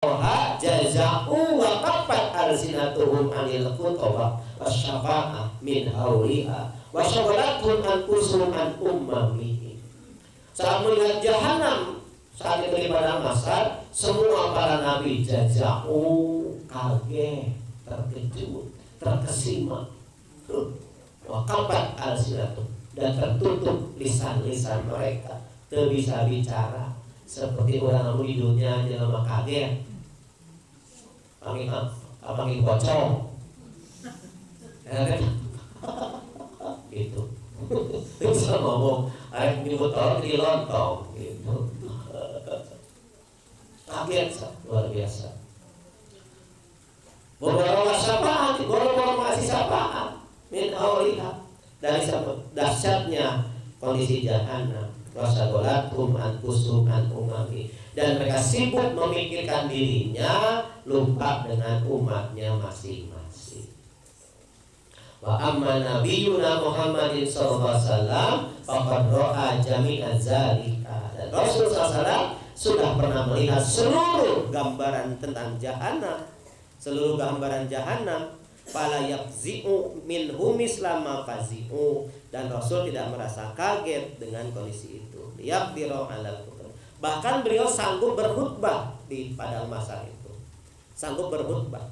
jaza'u wa qaffat alsinatuhum anil khutbah wasyafa'ah min hauliha wa syaghalatun anfusuhum an ummamihim. Saat melihat jahanam saat itu di padang mahsyar, semua para nabi jaza'u, kaget, terkejut, terkesima. Wa qaffat alsinatuhum, dan tertutup lisan-lisan mereka, tidak bisa bicara. Seperti orang yang di dunia jelema kaget, panggil pocong, gitu. Bisa ngomong, ayat nyebut orang di lontong, gitu. Kaget, luar biasa. Beberapa syafaat, beberapa kasih syafaat, min awliha, dari dahsyatnya kondisi jahanam. Wasagolatum anfusum an umami, dan mereka sibuk memikirkan dirinya, lupa dengan umatnya masing-masing. Wa amma nabiyuna Muhammadin sallallahu alaihi wasallam faqad ra'a jami'a zalika, dan Rasul sallallahu sudah pernah melihat seluruh gambaran tentang jahanam, seluruh gambaran jahanam. Fala yakzi'u minhum islama fazi'u, dan Rasul tidak merasa kaget dengan kondisi itu. Yaqdiru 'alal khutbah, bahkan beliau sanggup berkhutbah di padang mahsyar itu, sanggup berkhutbah,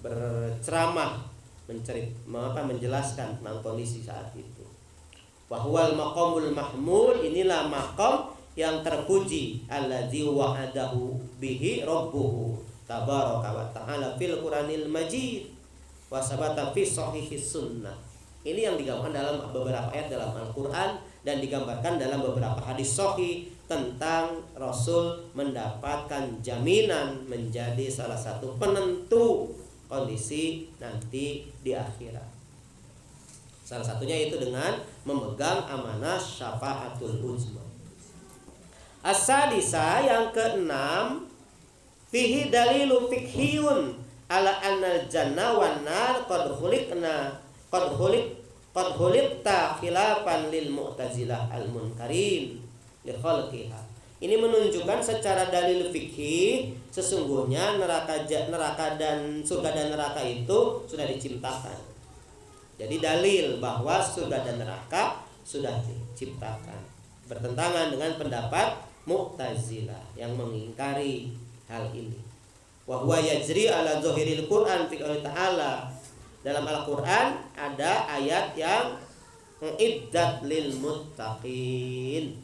berceramah, menjelaskan tentang kondisi saat itu. Wa huwal maqamul mahmud, inilah maqam yang terpuji, alladzi wa'adahu bihi rabbuhu tabaraka wa ta'ala fil Qur'anil Majid wa sabata fi sahihis sunnah. Ini yang digambarkan dalam beberapa ayat dalam Al-Quran dan digambarkan dalam beberapa hadis sahih tentang Rasul mendapatkan jaminan menjadi salah satu penentu kondisi nanti di akhirat. Salah satunya itu dengan memegang amanah syafaatul uzma. As-sadisa, yang keenam, fihi dalilu fikhiyun ala annal jannah wan nar qad khuliqta khilafan lil mu'tazilah al munkarin li khalqiha. Ini menunjukkan secara dalil fikih sesungguhnya neraka dan surga dan neraka itu sudah diciptakan. Jadi dalil bahwa surga dan neraka sudah diciptakan, bertentangan dengan pendapat Mu'tazilah yang mengingkari hal ini. Wa huwa yajri ala zahiril Qur'an fi qouli ta'ala. Dalam Al-Qur'an ada ayat yang mu'iddat lil muttaqin.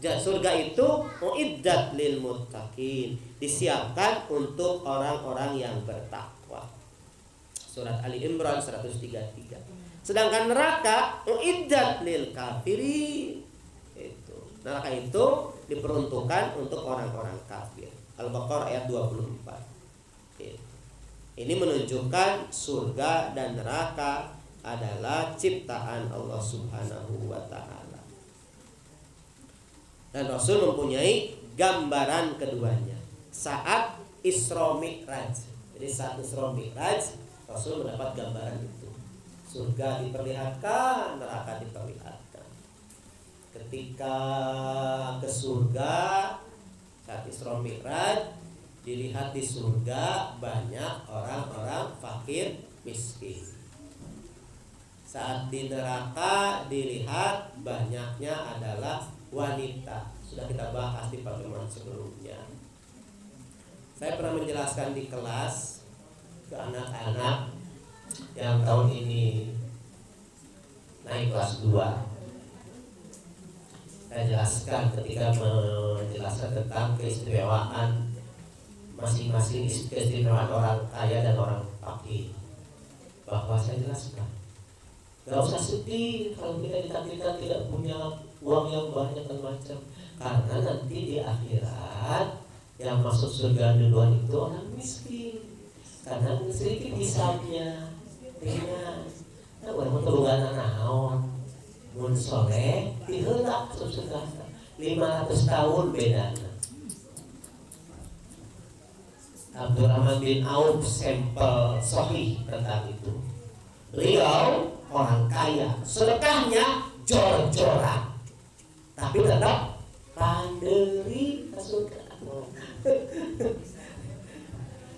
Surga itu mu'iddat lil muttaqin, disiapkan untuk orang-orang yang bertakwa. Surat Ali Imran 133. Sedangkan neraka mu'iddat lil kafirin. Itu. Neraka itu diperuntukkan untuk orang-orang kafir. Al-Baqarah ayat 24. Ini menunjukkan surga dan neraka adalah ciptaan Allah Subhanahu wa ta'ala. Dan Rasul mempunyai gambaran keduanya saat Isra Mi'raj. Jadi saat Isra Mi'raj Rasul mendapat gambaran itu. Surga diperlihatkan, neraka diperlihatkan. Ketika ke surga saat Isra Mi'raj, dilihat di surga banyak orang-orang fakir miskin. Saat di neraka dilihat banyaknya adalah wanita. Sudah kita bahas di pertemuan sebelumnya. Saya pernah menjelaskan di kelas ke anak-anak yang tahun ini naik kelas 2. Saya jelaskan ketika menjelaskan tentang keistimewaan masing-masing, keistimewaan orang kaya dan orang fakir, bahwa saya jelaskan gak usah sedih kalau kita ditakdirkan tidak punya uang yang banyak dan macam, karena nanti di akhirat yang masuk surga duluan itu orang miskin, karena sedikit hisabnya dengan orang turungan naon mun soleh diheulak surga 500 tahun bedanya. Abdurrahman bin Auf sampel sahih tentang itu. Beliau orang kaya, sedekahnya jor-joran, tapi tetap panderi ke surga.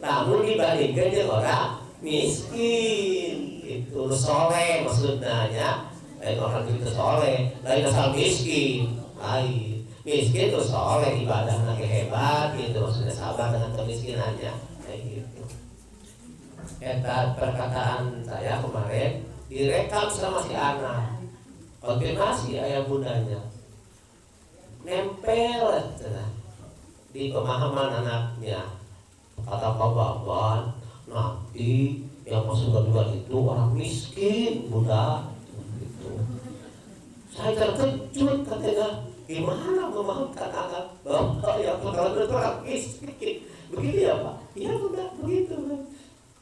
namun dibandingkan dengan orang miskin itu soleh maksudnya ya. Lain orang itu soleh, lain asal miskin. Lain miskin itu soleh, ibadahnya hebat gitu, maksudnya sabar dengan kemiskinannya kayak gitu. Eta perkataan saya kemarin direkam sama si anak, konfirmasi ayah bundanya, nempel di pemahaman anaknya. Kata Pak Baban, nanti yang masuk surga itu orang miskin, bunda. Gitu. Saya terkejut katanya, gimana memahamkan anak bahwa yang kalau itu orang miskin, begitu ya Pak? Iya bunda, begitu.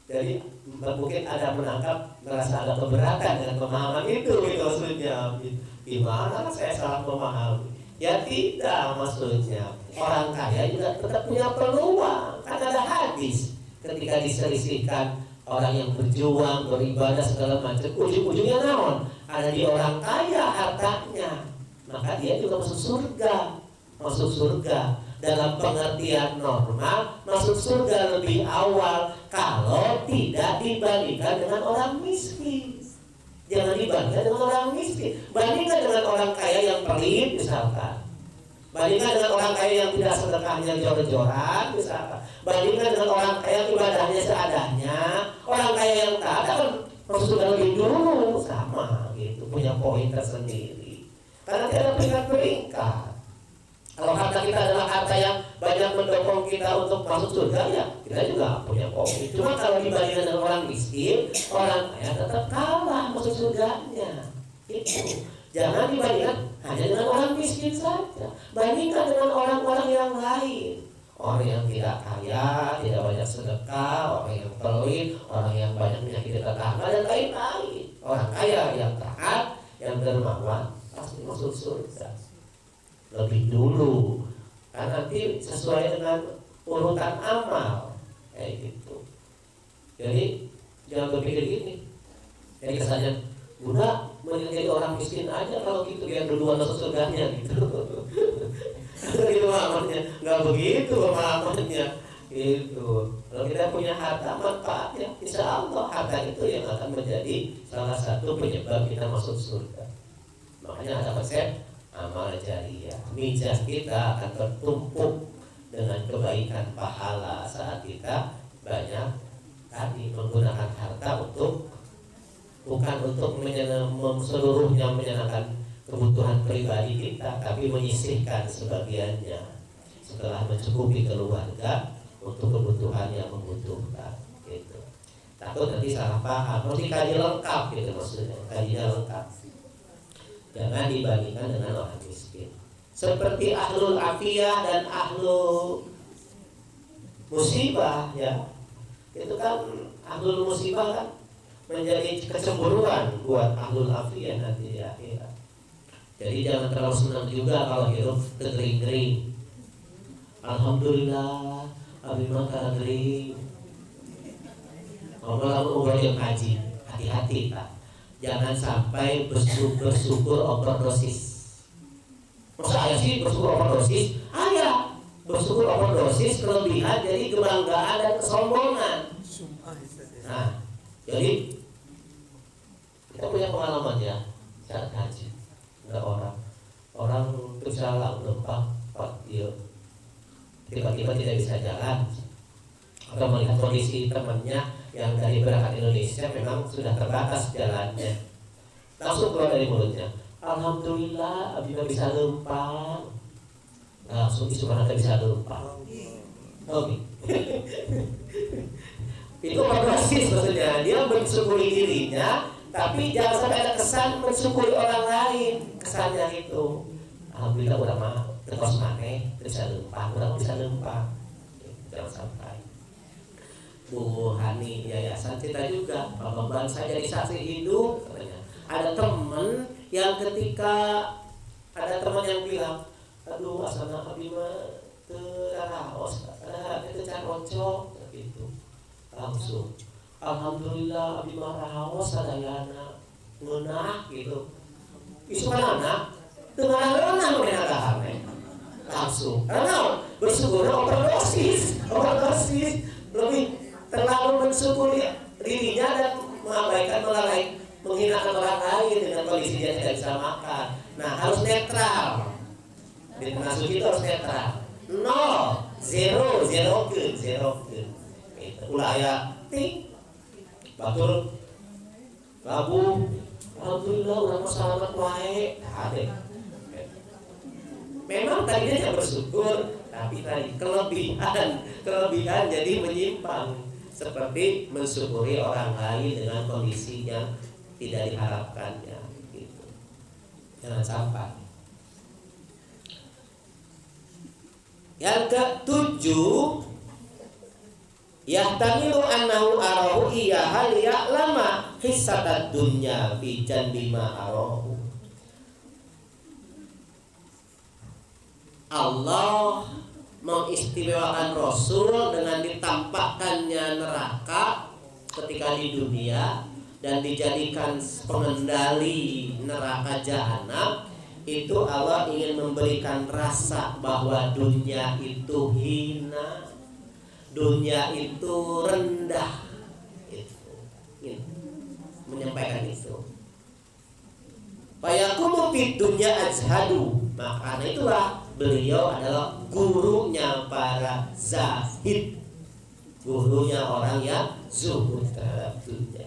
Jadi mungkin ada menangkap, merasa agak keberatan dengan pemahaman itu, gitu maksudnya. Gimana saya salah memahami? Ya tidak, maksudnya orang kaya juga tetap punya peluang. Kan ada hadis ketika diselisihkan orang yang berjuang, beribadah segala macam, ujung-ujungnya naon? Ada di orang kaya hartanya, maka dia juga masuk surga. Masuk surga dalam pengertian normal, masuk surga lebih awal kalau tidak dibandingkan dengan orang miskin. Jangan dibandingkan dengan orang miskin. Bandingkan dengan orang kaya yang pelit misalkan. Bandingkan dengan orang kaya yang tidak sedekahnya jor-joran misalkan. Bandingkan dengan orang kaya yang ibadahnya seadanya. Orang kaya yang tak ada kan sudah lebih dulu sama gitu, punya poin tersendiri. Karena tidak peringkat-peringkat. Kalau harta kita adalah harta yang banyak mendukung kita untuk masuk surga, ya kita juga punya poin. Cuma kalau dibandingkan dengan orang miskin, orang kaya tetap kalah masuk surganya. Itu. Jangan dibandingkan hanya dengan orang miskin saja. Bandingkan dengan orang-orang yang lain. Orang yang tidak kaya, tidak banyak sedekah, orang yang pelit, orang yang banyak menyakiti tetangga dan lain-lain. Orang kaya yang taat, yang dermawan pasti masuk surga lebih dulu, karena nanti sesuai dengan urutan amal kayak gitu. Jadi jangan berpikir gini. Jadi kesannya, bunda menjadi orang miskin aja kalau gitu biar berdua masuk surganya gitu. Gitu pemahamannya, nggak begitu pemahamannya. Itu kalau kita punya harta manfaatnya, insya Allah harta itu yang akan menjadi salah satu penyebab kita masuk surga. Makanya ada konsep amal jariah. Mijah kita akan tertumpuk dengan kebaikan pahala saat kita banyak tadi menggunakan harta untuk bukan untuk seluruhnya menyenangkan kebutuhan pribadi kita, tapi menyisihkan sebagiannya setelah mencukupi keluarga untuk kebutuhan yang membutuhkan. Gitu. Takut nanti salah paham. Harus dikaji lengkap gitu maksudnya, kajinya lengkap. Jangan dibandingkan dengan orang miskin. Seperti ahlul afiyah dan ahlul musibah ya. Itu kan ahlul musibah kan menjadi kecemburuan buat ahlul afiyah nanti di akhirat. Jadi jangan terlalu senang juga kalau hidup kegering-gering. Alhamdulillah, abi mah kagering. Ngomong ubah yang haji, hati-hati Pak. Jangan sampai bersyukur overdosis. Masa ayah sih bersyukur overdosis? Ayah bersyukur overdosis kelebihan jadi kebanggaan dan kesombongan. Nah, jadi kita punya pengalaman ya saat haji. Ada orang berjalan lempang, dia tiba-tiba tidak bisa jalan. Atau melihat kondisi temannya yang dari berangkat Indonesia memang sudah terbatas jalannya, langsung keluar dari mulutnya, alhamdulillah abis bisa lempang. Langsung isukan ada bisa lempang. Oke. Itu progresif maksudnya, dia mensyukuri dirinya, tapi jangan sampai ada kesan mensyukuri orang lain. Kesannya itu, alhamdulillah udah mah terus maneh bisa lempang, udah bisa lempang. Jangan sampai. Bu Hani yayasan kita juga, Pak Bambang saya jadi saksi hidup katanya. Ada teman yang ketika ada teman yang bilang, aduh asana abi mah teu raos, itu can oncok gitu. Langsung alhamdulillah abi mah raos sadayana ngeunah gitu. Isu kan anak dengan anak mengenal langsung. Karena bersyukur overdosis. lebih terlalu mensyukuri dirinya dan menghinakan orang lain dengan kondisi dia tidak bisa makan. Nah, harus netral. Di tengah suci itu harus netral. 0, 0, 0 ke. Ulah ya ting. Batur Rabu, alhamdulillah udah selamat wae. Memang tadinya dia bersyukur, tapi tadi kelebihan jadi menyimpang, seperti mensyukuri orang lain dengan kondisi yang tidak diharapkannya gitu. Jangan sampai. Yang ketujuh, yahtamilu annahu arahu iyaha liya'lama qissatad dunya fi janbi ma arahu. Allah mengistimewakan Rasul dengan ditampakkannya neraka ketika di dunia dan dijadikan pengendali neraka jahanam. Itu Allah ingin memberikan rasa bahwa dunia itu hina, dunia itu rendah, itu menyampaikan itu. Fayakumu fid dunya ajhadu, maka itulah beliau adalah gurunya para zahid, gurunya orang yang zuhud terhadap dunia.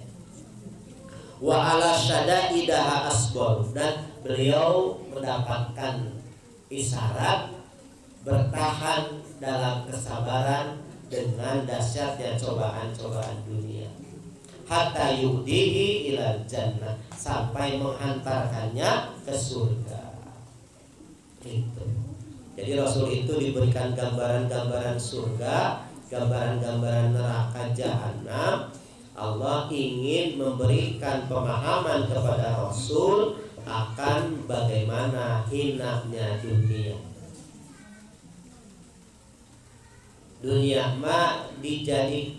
Wa ala syada'idaha asbor, dan beliau mendapatkan isyarat bertahan dalam kesabaran dengan dahsyatnya cobaan-cobaan dunia. Hatta yuhdihi ilal jannah, sampai menghantarkannya ke surga. Itu. Jadi Rasul itu diberikan gambaran-gambaran surga, gambaran-gambaran neraka jahanam. Allah ingin memberikan pemahaman kepada Rasul akan bagaimana hinanya dunia. Dunia mah dijadi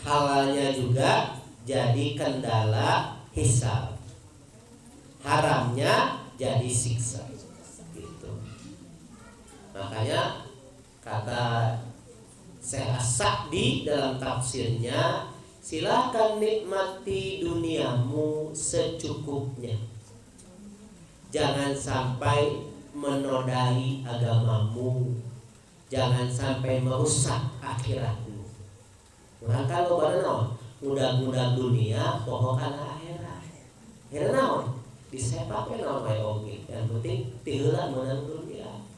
halalnya juga jadi kendala hisab, haramnya jadi siksa. Gitu. Makanya kata Syekh As-Sa'di dalam tafsirnya, silakan nikmati duniamu secukupnya. Jangan sampai menodai agamamu, jangan sampai merusak akhiratmu. Nah, kalau benar mudah-mudah dunia, pohokan akhirat. Akhirnya naon? Disepaknya naon bae oge. Yang penting tiheula menang dunia.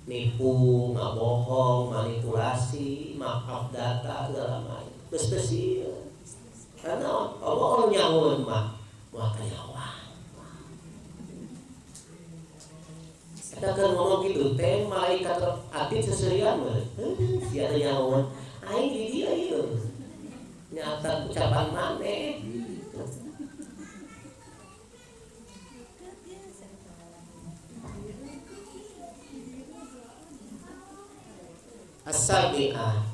Nipu, ngabohong, manipulasi, maaf data segala macam. Geus teu sieun. Karena Allah nyawa mah maka nyawa. Kita kan ngomong gitu, teh malaikat atid seserian mah. Sia nyawa. Aing di dia ieu. Nyata ucapan maneh. As-saminah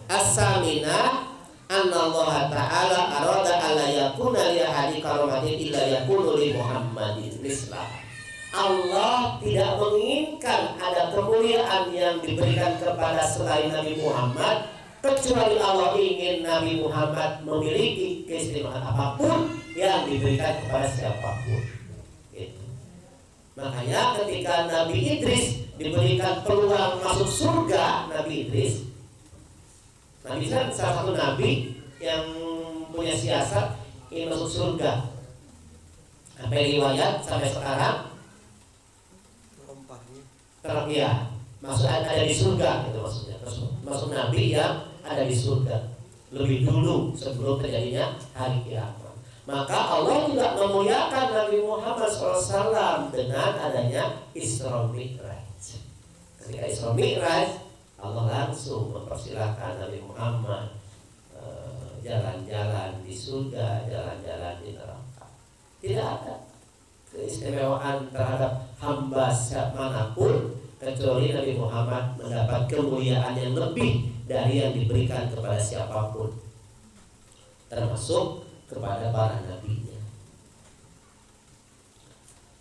anna Allah Ta'ala arada alla yakuna li ahadi karomatin illa yakunu li Muhammadin mislah. Allah tidak menginginkan ada kemuliaan yang diberikan kepada selain Nabi Muhammad, kecuali Allah ingin Nabi Muhammad memiliki keistimewaan apapun yang diberikan kepada siapapun. Gitu. Makanya ketika Nabi Idris diberikan peluang masuk surga, Nabi Idris kan salah satu nabi yang punya siasat ingin masuk surga. Sampai riwayat sampai sekarang ya, masuk ada di surga itu maksudnya. Masuk nabi yang ada di surga lebih dulu sebelum terjadinya hari kiamat. Maka Allah juga memuliakan Nabi Muhammad SAW dengan adanya Isra Mi'raj. Ketika Isra Mi'raj, Allah langsung mempersilahkan Nabi Muhammad jalan-jalan di surga, jalan-jalan di neraka. Tidak ada keistimewaan terhadap hamba manapun kecuali Nabi Muhammad mendapat kemuliaan yang lebih dari yang diberikan kepada siapapun, termasuk kepada para nabinya.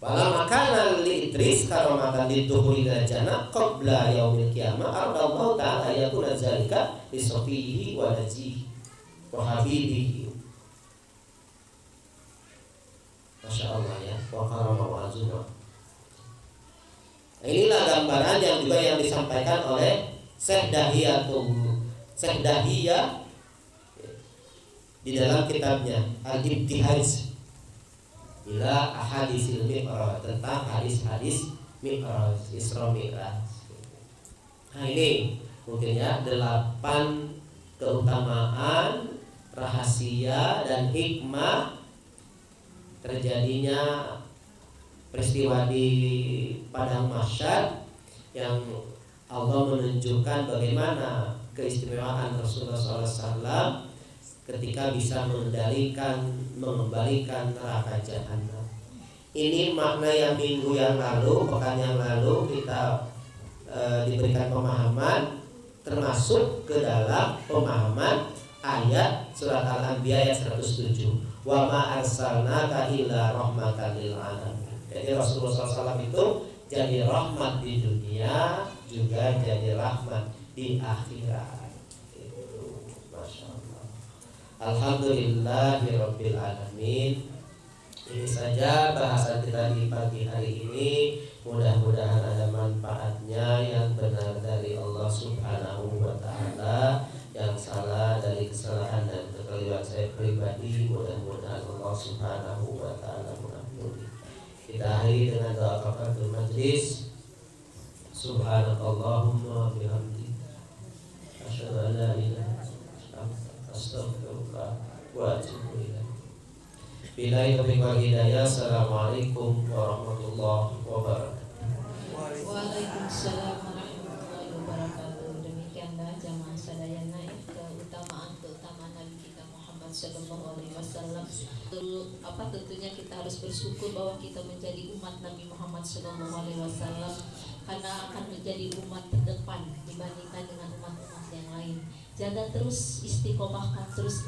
Wala makana li Idris karamatan lidukhuli jannah qabla yaumil qiyamah, Allah Ta'ala yakuna zalika li safihi wa najihi. wa habibihi. Masya Allah ya, wa karama wa azuma. Inilah gambaran yang juga yang disampaikan oleh Syekh Dahiyah di dalam kitabnya Al-Ibtihaj ila ahadisil mi'raj, tentang hadis-hadis mi'raj, Isra Mi'raj. Nah ini mungkin ya 8 keutamaan, rahasia dan hikmah terjadinya peristiwa di padang mahsyar yang Allah menunjukkan bagaimana keistimewaan Rasulullah SAW ketika bisa mengembalikan neraka jahanam. Ini makna yang minggu yang lalu, pekan yang lalu kita diberikan pemahaman, termasuk ke dalam pemahaman ayat surat Al-Anbiya ayat 107. Wa ma arsalnaka illa rahmatan lil alamin. Jadi Rasulullah SAW itu jadi rahmat di dunia, juga jadi rahmat di akhirat. Masya Allah. Alhamdulillahirabbil alamin. Ini saja bahasan kita di pagi hari ini. Mudah-mudahan ada manfaatnya. Yang benar dari Allah Subhanahu wa ta'ala, yang salah dari kesalahan dan kekeliruan saya pribadi, mudah-mudahan Allah Subhanahu wa ta'ala mengampuni. Kita akhiri dengan doa kafaratul majlis. Subhanakallahumma bihamdika asyhadu an la ilaha illa anta astaghfiruka wa atubu ilaik. Billahi taufiq wal hidayah. Assalamualaikum warahmatullahi wabarakatuh. Waalaikumsalam warahmatullahi wabarakatuh. Demikianlah jamaah sadayana keutamaan Nabi kita Muhammad sallallahu alaihi wasallam. Tentunya kita harus bersyukur bahwa kita menjadi umat Nabi Muhammad sallallahu alaihi wasallam, karena akan menjadi umat terdepan dibandingkan dengan umat-umat yang lain. Jaga terus, istiqomahkan terus